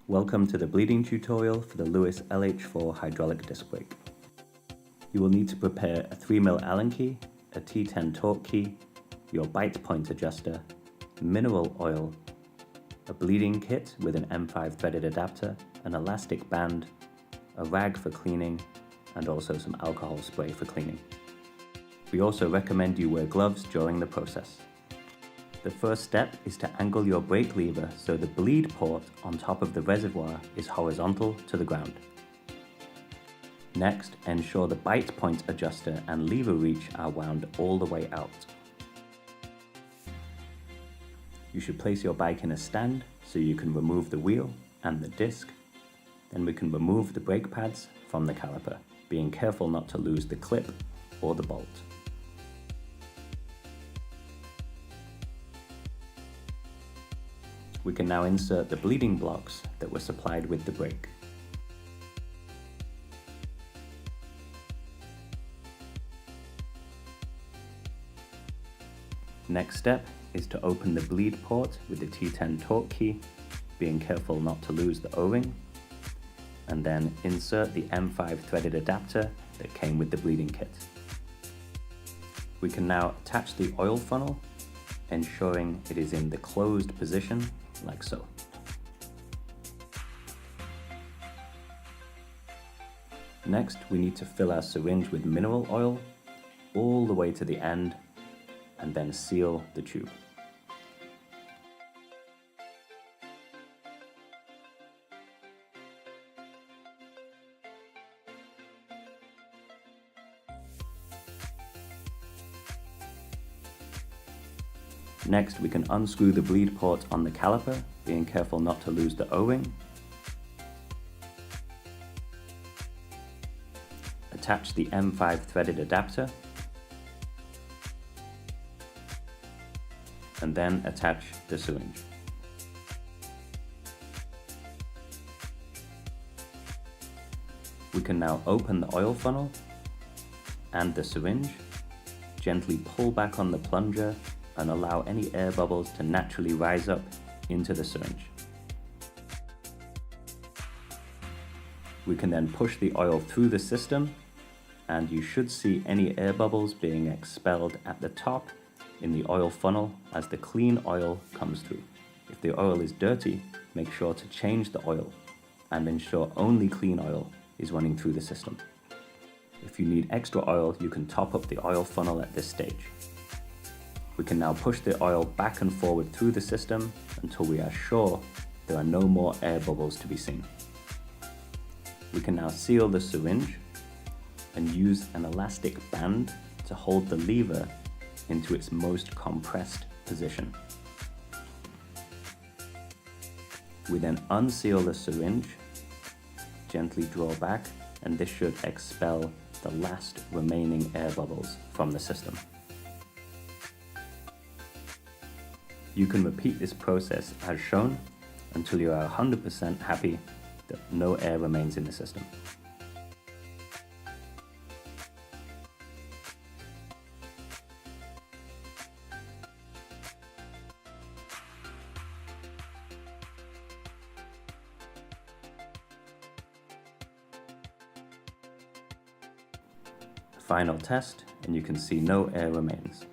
Welcome to the bleeding tutorial for the Lewis LH4 hydraulic disc brake. You will need to prepare a 3mm Allen key, a T10 torque key, your bite point adjuster, mineral oil, a bleeding kit with an M5 threaded adapter, an elastic band, a rag for cleaning, and also some alcohol spray for cleaning. We also recommend you wear gloves during the process. The first step is to angle your brake lever so the bleed port on top of the reservoir is horizontal to the ground. Next, ensure the bite point adjuster and lever reach are wound all the way out. You should place your bike in a stand so you can remove the wheel and the disc. Then we can remove the brake pads from the caliper, being careful not to lose the clip or the bolt. We can now insert the bleeding blocks that were supplied with the brake. Next step is to open the bleed port with the T10 torque key, being careful not to lose the O-ring, and then insert the M5 threaded adapter that came with the bleeding kit. We can now attach the oil funnel, ensuring it is in the closed position, like so. Next, we need to fill our syringe with mineral oil all the way to the end and then seal the tube. Next, we can unscrew the bleed port on the caliper, being careful not to lose the O-ring. Attach the M5 threaded adapter, and then attach the syringe. We can now open the oil funnel and the syringe, gently pull back on the plunger and allow any air bubbles to naturally rise up into the syringe. We can then push the oil through the system, and you should see any air bubbles being expelled at the top in the oil funnel as the clean oil comes through. If the oil is dirty, make sure to change the oil and ensure only clean oil is running through the system. If you need extra oil, you can top up the oil funnel at this stage. We can now push the oil back and forward through the system until we are sure there are no more air bubbles to be seen. We can now seal the syringe and use an elastic band to hold the lever into its most compressed position. We then unseal the syringe, gently draw back, and this should expel the last remaining air bubbles from the system. You can repeat this process as shown until you are 100% happy that no air remains in the system. Final test, and you can see no air remains.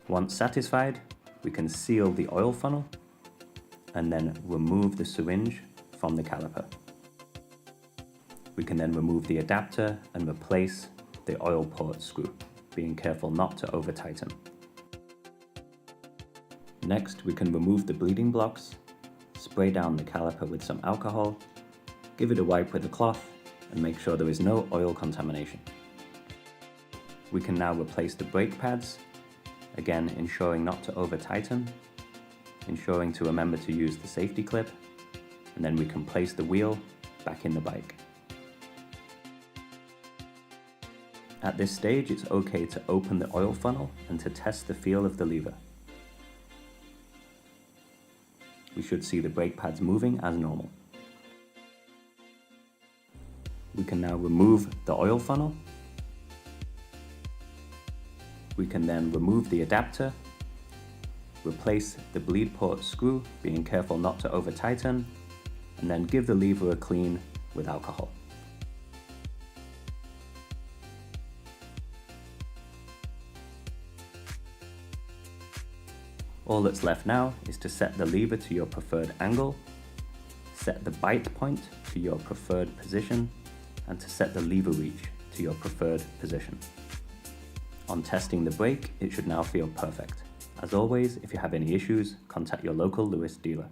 Once satisfied, we can seal the oil funnel and then remove the syringe from the caliper. We can then remove the adapter and replace the oil port screw, being careful not to over tighten. Next, we can remove the bleeding blocks, spray down the caliper with some alcohol, give it a wipe with a cloth, and make sure there is no oil contamination. We can now replace the brake pads, again ensuring not to over tighten, ensuring to remember to use the safety clip, and then we can place the wheel back in the bike. At this stage, it's okay to open the oil funnel and to test the feel of the lever. We should see the brake pads moving as normal. We can now remove the oil funnel We can then remove the adapter, replace the bleed port screw, being careful not to over tighten, and then give the lever a clean with alcohol. All that's left now is to set the lever to your preferred angle, set the bite point to your preferred position, and to set the lever reach to your preferred position. On testing the brake, it should now feel perfect. As always, if you have any issues, contact your local Lewis dealer.